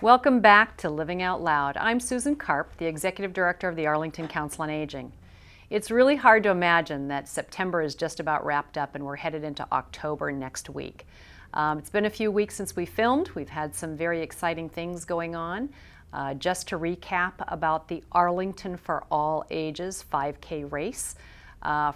Welcome back to Living Out Loud. I'm Susan Karp, the Executive Director of the Arlington Council on Aging. It's really hard to imagine that September is just about wrapped up and we're headed into October next week. It's been a few weeks since we filmed. We've had some very exciting things going on. Just to recap about the Arlington for All Ages 5K race.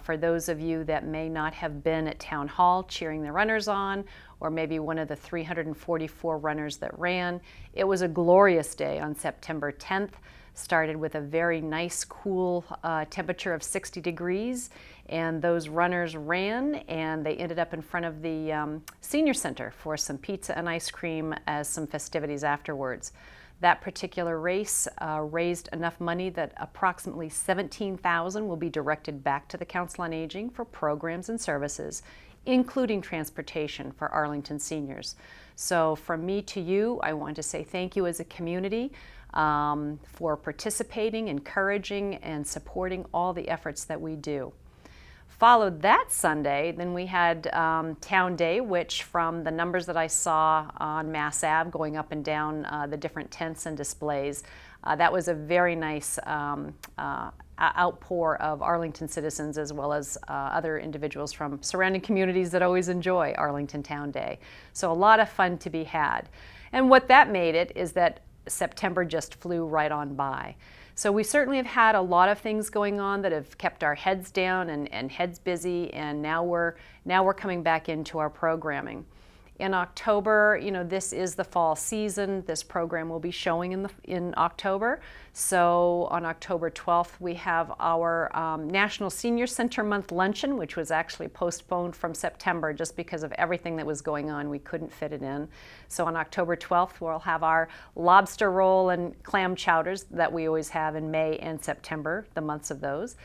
For those of you that may not have been at Town Hall cheering the runners on, or maybe one of the 344 runners that ran, it was a glorious day on September 10th. Started with a very nice, cool temperature of 60 degrees, and those runners ran, and they ended up in front of the senior center for some pizza and ice cream as some festivities afterwards. That particular race raised enough money that approximately $17,000 will be directed back to the Council on Aging for programs and services, including transportation for Arlington seniors. So from me to you, I want to say thank you as a community for participating, encouraging, and supporting all the efforts that we do. Followed that Sunday, then we had Town Day, which from the numbers that I saw on Mass Ave going up and down the different tents and displays, that was a very nice outpour of Arlington citizens as well as other individuals from surrounding communities that always enjoy Arlington Town Day. So a lot of fun to be had. And what that made it is that September just flew right on by. So we certainly have had a lot of things going on that have kept our heads down and heads busy, and now we're coming back into our programming. In October, this is the fall season. This program will be showing in October. So on October 12th, we have our National Senior Center Month Luncheon, which was actually postponed from September just because of everything that was going on. We couldn't fit it in. So on October 12th, we'll have our lobster roll and clam chowders that we always have in May and September, the months of those.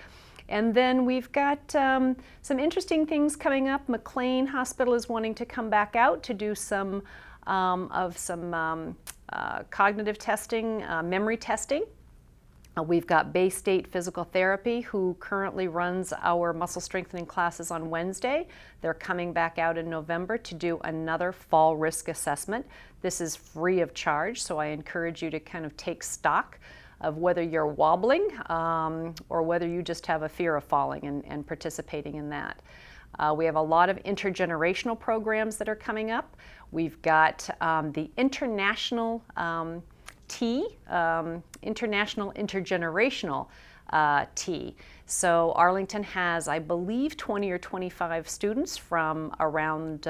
And then we've got some interesting things coming up. McLean Hospital is wanting to come back out to do some cognitive testing, memory testing. We've got Bay State Physical Therapy, who currently runs our muscle strengthening classes on Wednesday. They're coming back out in November to do another fall risk assessment. This is free of charge, so I encourage you to kind of take stock of whether you're wobbling or whether you just have a fear of falling and participating in that. We have a lot of intergenerational programs that are coming up. We've got the International International Intergenerational Tea. So Arlington has, I believe, 20 or 25 students from around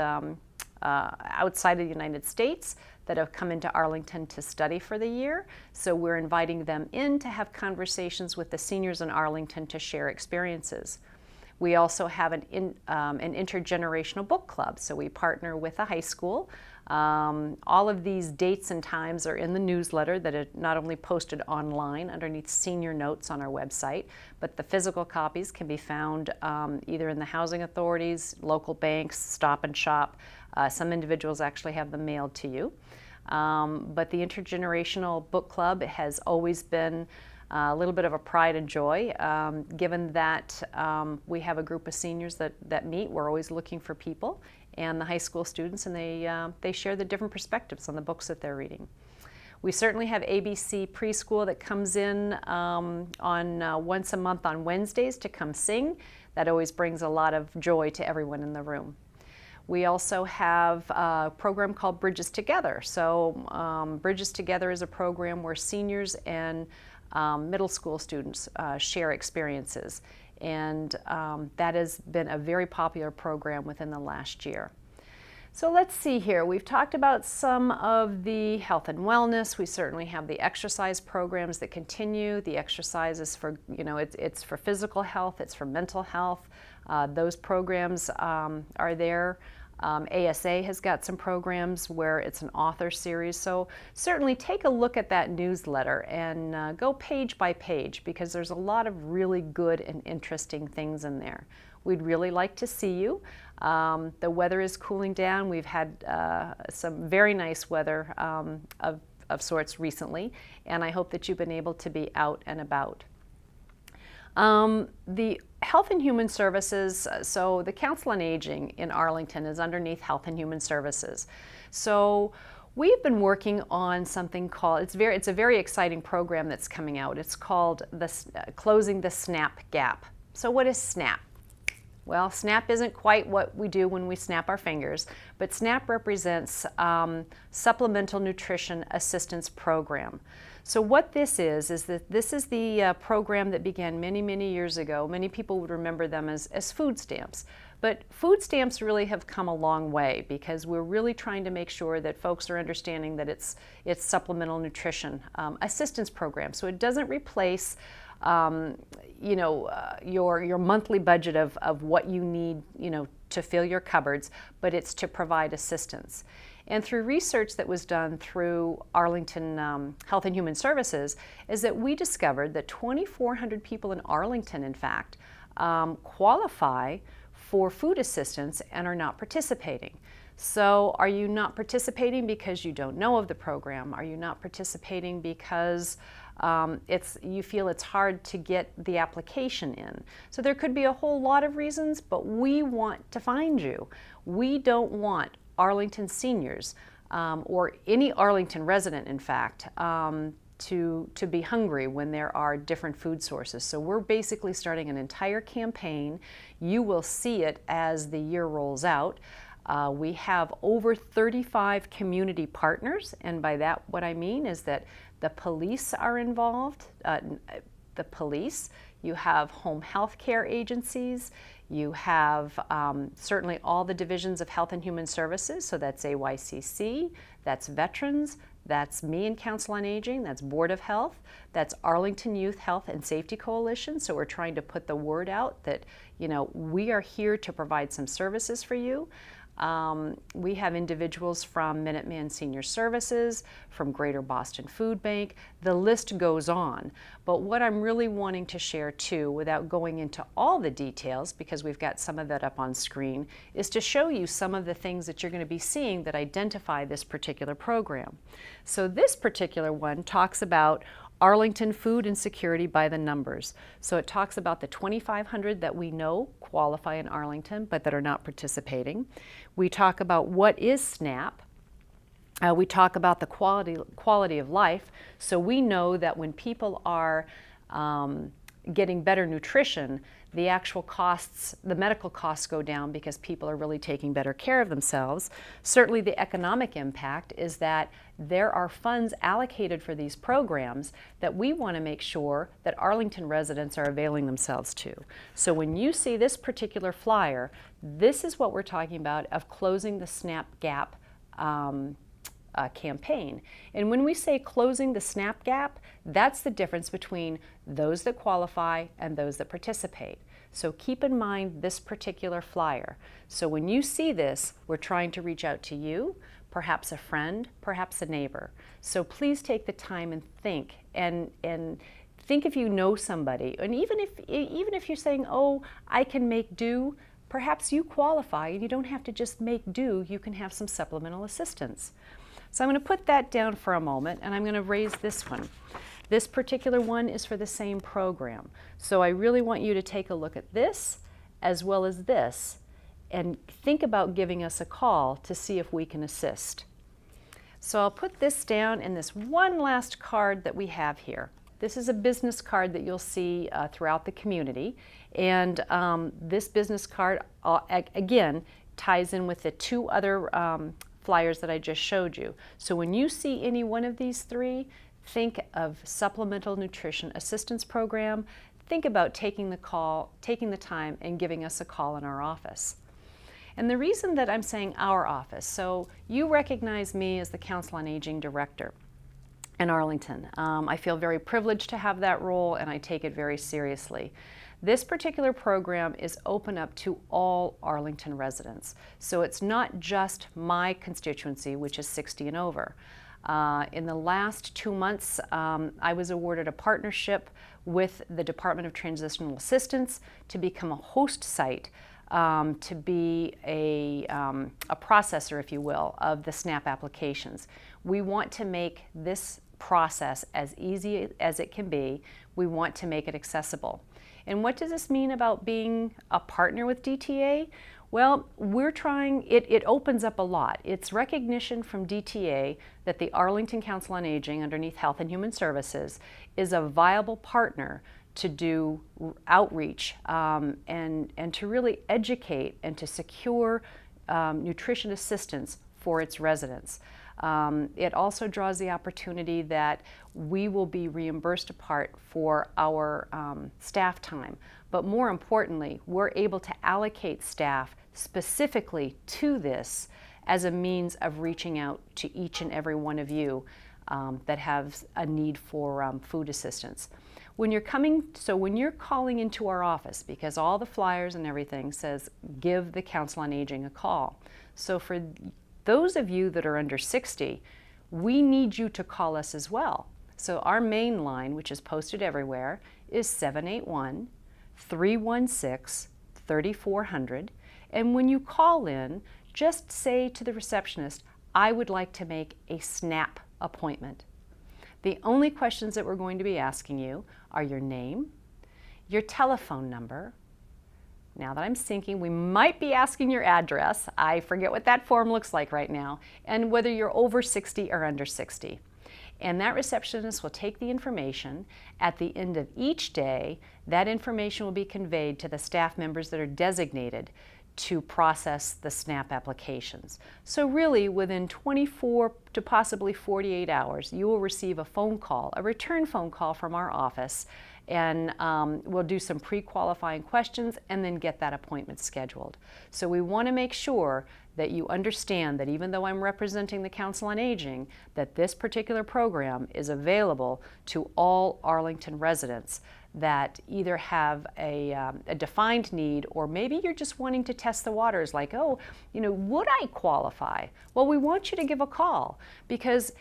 outside of the United States that have come into Arlington to study for the year. So we're inviting them in to have conversations with the seniors in Arlington to share experiences. We also have an intergenerational book club. So we partner with a high school. All of these dates and times are in the newsletter that are not only posted online underneath senior notes on our website, but the physical copies can be found either in the housing authorities, local banks, Stop and Shop. Some individuals actually have them mailed to you. But the Intergenerational Book Club has always been a little bit of a pride and joy. Given that we have a group of seniors that meet, we're always looking for people, and the high school students, and they share the different perspectives on the books that they're reading. We certainly have ABC Preschool that comes in on once a month on Wednesdays to come sing. That always brings a lot of joy to everyone in the room. We also have a program called Bridges Together. So Bridges Together is a program where seniors and middle school students share experiences. And that has been a very popular program within the last year. So let's see here. We've talked about some of the health and wellness. We certainly have the exercise programs that continue. The exercise is for, it's for physical health, it's for mental health. Those programs are there. ASA has got some programs where it's an author series, so certainly take a look at that newsletter and go page by page, because there's a lot of really good and interesting things in there. We'd really like to see you. The weather is cooling down. We've had some very nice weather of sorts recently, and I hope that you've been able to be out and about. The Health and Human Services, so the Council on Aging in Arlington is underneath Health and Human Services. So We've been working on something called, it's a very exciting program that's coming out. It's called Closing the SNAP Gap. So what is SNAP? Well, SNAP isn't quite what we do when we snap our fingers, but SNAP represents Supplemental Nutrition Assistance Program. So what this is that this is the program that began many, many years ago. Many people would remember them as food stamps. But food stamps really have come a long way because we're really trying to make sure that folks are understanding that it's supplemental nutrition assistance program. So it doesn't replace your monthly budget of what you need, to fill your cupboards, but it's to provide assistance. And through research that was done through Arlington Health and Human Services is that we discovered that 2,400 people in Arlington, in fact, qualify for food assistance and are not participating. So are you not participating because you don't know of the program? Are you not participating because you feel it's hard to get the application in? So there could be a whole lot of reasons, but we want to find you. We don't want Arlington seniors or any Arlington resident, in fact, to be hungry when there are different food sources. So we're basically starting an entire campaign. You will see it as the year rolls out. We have over 35 community partners, and by that what I mean is that the police are involved. The police, you have home health care agencies, you have certainly all the divisions of Health and Human Services, so that's AYCC, that's Veterans, that's me and Council on Aging, that's Board of Health, that's Arlington Youth Health and Safety Coalition. So we're trying to put the word out that, we are here to provide some services for you. We have individuals from Minuteman Senior Services, from Greater Boston Food Bank. The list goes on. But what I'm really wanting to share too, without going into all the details, because we've got some of that up on screen, is to show you some of the things that you're going to be seeing that identify this particular program. So this particular one talks about Arlington Food Insecurity by the numbers. So it talks about the 2,500 that we know qualify in Arlington but that are not participating. We talk about what is SNAP. We talk about the quality of life. So we know that when people are getting better nutrition, the actual costs, the medical costs go down because people are really taking better care of themselves. Certainly the economic impact is that there are funds allocated for these programs that we want to make sure that Arlington residents are availing themselves to. So when you see this particular flyer, this is what we're talking about of closing the SNAP gap campaign. And when we say closing the SNAP gap, that's the difference between those that qualify and those that participate. So keep in mind this particular flyer. So when you see this, we're trying to reach out to you, perhaps a friend, perhaps a neighbor. So please take the time and think think if you know somebody. And even if you're saying, oh, I can make do, perhaps you qualify and you don't have to just make do, you can have some supplemental assistance. So I'm going to put that down for a moment and I'm going to raise this one. This particular one is for the same program. So I really want you to take a look at this as well as this and think about giving us a call to see if we can assist. So I'll put this down in this one last card that we have here. This is a business card that you'll see throughout the community. And this business card, again, ties in with the two other flyers that I just showed you. So when you see any one of these three, think of Supplemental Nutrition Assistance Program. Think about taking the call, taking the time, and giving us a call in our office. And the reason that I'm saying our office, so you recognize me as the Council on Aging Director in Arlington. I feel very privileged to have that role and I take it very seriously. This particular program is open up to all Arlington residents. So it's not just my constituency, which is 60 and over. In the last 2 months, I was awarded a partnership with the Department of Transitional Assistance to become a host site, to be a processor, if you will, of the SNAP applications. We want to make this process as easy as it can be. We want to make it accessible. And what does this mean about being a partner with DTA? Well, we're trying, it opens up a lot. It's recognition from DTA that the Arlington Council on Aging, underneath Health and Human Services, is a viable partner to do outreach and to really educate and to secure nutrition assistance for its residents. It also draws the opportunity that we will be reimbursed a part for our staff time. But more importantly, we're able to allocate staff specifically to this as a means of reaching out to each and every one of you that has a need for food assistance. When you're calling into our office, because all the flyers and everything says, give the Council on Aging a call. So for those of you that are under 60, we need you to call us as well. So our main line, which is posted everywhere, is 781-316-3400. And when you call in, just say to the receptionist, I would like to make a SNAP appointment. The only questions that we're going to be asking you are your name, your telephone number. Now that I'm syncing, we might be asking your address. I forget what that form looks like right now, and whether you're over 60 or under 60. And that receptionist will take the information. At the end of each day, that information will be conveyed to the staff members that are designated to process the SNAP applications. So really, within 24 to possibly 48 hours, you will receive a phone call, a return phone call from our office, and we'll do some pre-qualifying questions and then get that appointment scheduled. So we want to make sure that you understand that even though I'm representing the Council on Aging, that this particular program is available to all Arlington residents that either have a defined need, or maybe you're just wanting to test the waters, like, oh, would I qualify? Well, we want you to give a call, because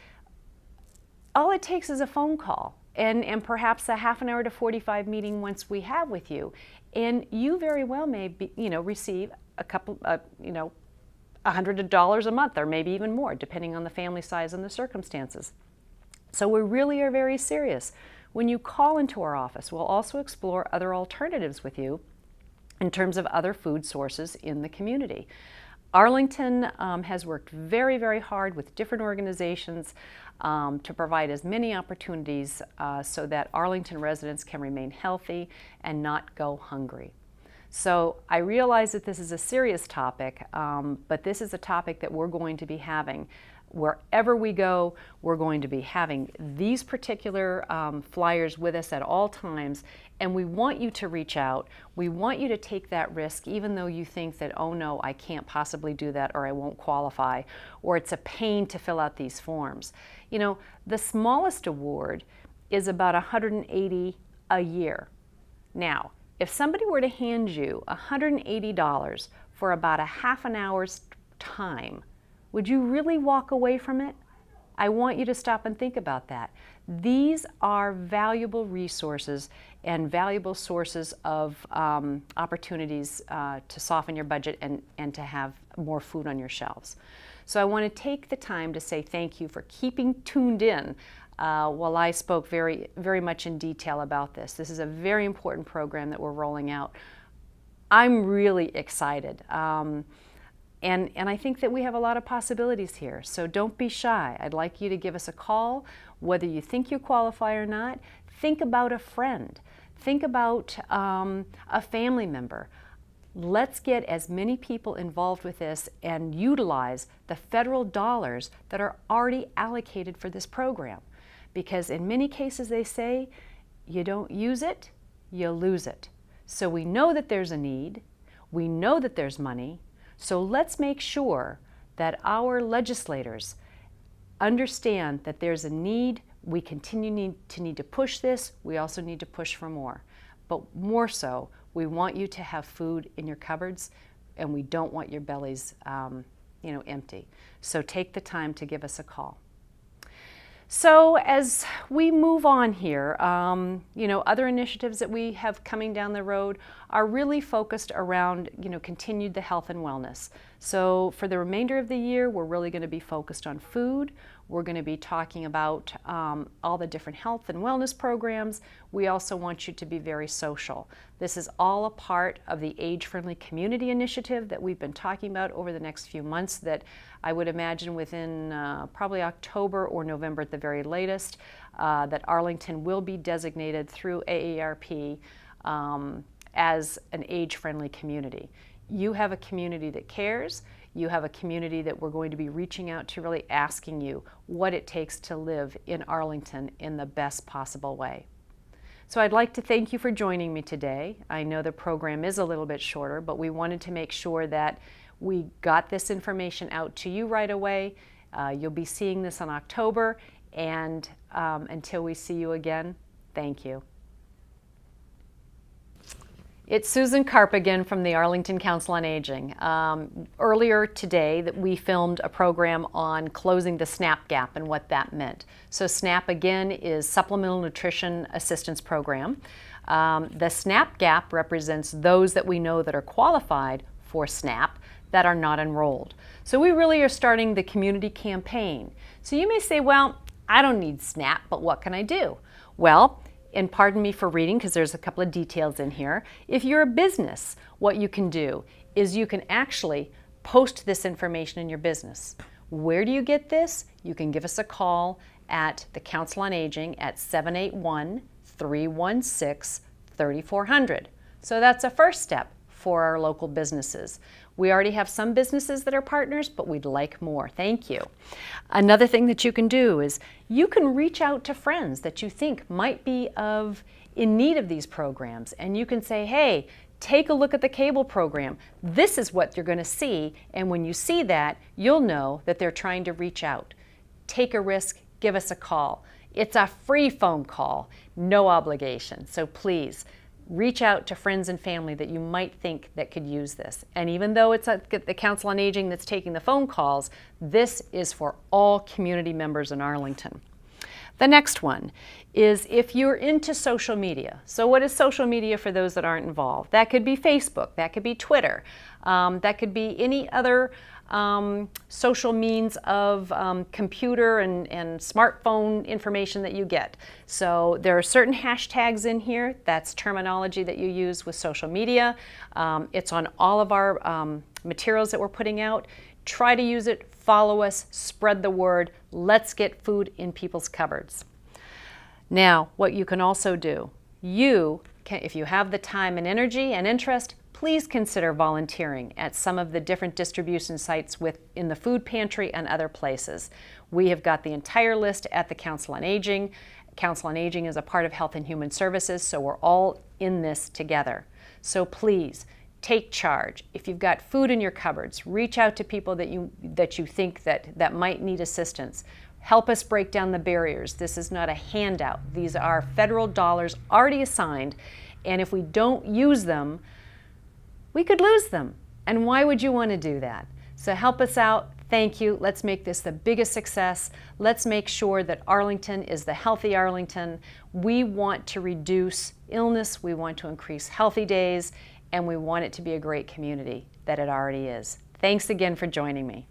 all it takes is a phone call and perhaps a half an hour to 45 meeting once we have with you, and you very well may be, receive a couple, $100 a month, or maybe even more, depending on the family size and the circumstances. So we really are very serious. When you call into our office, we'll also explore other alternatives with you in terms of other food sources in the community. Arlington has worked very, very hard with different organizations to provide as many opportunities so that Arlington residents can remain healthy and not go hungry. So I realize that this is a serious topic, but this is a topic that we're going to be having. Wherever we go, we're going to be having these particular flyers with us at all times, and we want you to reach out. We want you to take that risk, even though you think that, oh no, I can't possibly do that, or I won't qualify, or it's a pain to fill out these forms. The smallest award is about $180 a year. Now, if somebody were to hand you $180 for about a half an hour's time, would you really walk away from it? I want you to stop and think about that. These are valuable resources and valuable sources of opportunities to soften your budget and to have more food on your shelves. So I want to take the time to say thank you for keeping tuned in while I spoke very, very much in detail about this. This is a very important program that we're rolling out. I'm really excited. And I think that we have a lot of possibilities here, so don't be shy. I'd like you to give us a call, whether you think you qualify or not. Think about a friend. Think about a family member. Let's get as many people involved with this and utilize the federal dollars that are already allocated for this program. Because in many cases they say, you don't use it, you lose it. So we know that there's a need, we know that there's money, so let's make sure that our legislators understand that there's a need. We continue to need to push this. We also need to push for more. But more so, we want you to have food in your cupboards, and we don't want your bellies empty. So take the time to give us a call. So as we move on here, other initiatives that we have coming down the road are really focused around, continued the health and wellness. So for the remainder of the year, we're really going to be focused on food. We're going to be talking about all the different health and wellness programs. We also want you to be very social. This is all a part of the Age-Friendly Community Initiative that we've been talking about over the next few months, that I would imagine within probably October or November at the very latest, that Arlington will be designated through AARP as an age-friendly community. You have a community that cares. You have a community that we're going to be reaching out to, really asking you what it takes to live in Arlington in the best possible way. So I'd like to thank you for joining me today. I know the program is a little bit shorter, but we wanted to make sure that we got this information out to you right away. You'll be seeing this in October, and until we see you again, thank you. It's Susan Karp again from the Arlington Council on Aging. Earlier today that we filmed a program on closing the SNAP gap and what that meant. So SNAP again is Supplemental Nutrition Assistance Program. The SNAP gap represents those that we know that are qualified for SNAP that are not enrolled. So we really are starting the community campaign. So you may say, well, I don't need SNAP, but what can I do? Well, and pardon me for reading because there's a couple of details in here. If you're a business, what you can do is you can actually post this information in your business. Where do you get this? You can give us a call at the Council on Aging at 781-316-3400. So that's a first step for our local businesses. We already have some businesses that are partners, but we'd like more. Thank you. Another thing that you can do is you can reach out to friends that you think might be in need of these programs, and you can say, hey, take a look at the cable program. This is what you're going to see, and when you see that, you'll know that they're trying to reach out. Take a risk, give us a call. It's a free phone call, no obligation. So please, reach out to friends and family that you might think that could use this. And even though it's at the Council on Aging that's taking the phone calls, this is for all community members in Arlington. The next one is if you're into social media. So what is social media for those that aren't involved? That could be Facebook, that could be Twitter, that could be any other social means of computer and smartphone information that you get. So there are certain hashtags in here. That's terminology that you use with social media. It's on all of our materials that we're putting out. Try to use it, follow us, spread the word. Let's get food in people's cupboards. Now, what you can also do, if you have the time and energy and interest, please consider volunteering at some of the different distribution sites in the food pantry and other places. We have got the entire list at the Council on Aging. Council on Aging is a part of Health and Human Services, so we're all in this together. So please, take charge. If you've got food in your cupboards, reach out to people that you think that might need assistance. Help us break down the barriers. This is not a handout. These are federal dollars already assigned, and if we don't use them, we could lose them. And why would you want to do that? So help us out. Thank you. Let's make this the biggest success. Let's make sure that Arlington is the healthy Arlington. We want to reduce illness. We want to increase healthy days. And we want it to be a great community that it already is. Thanks again for joining me.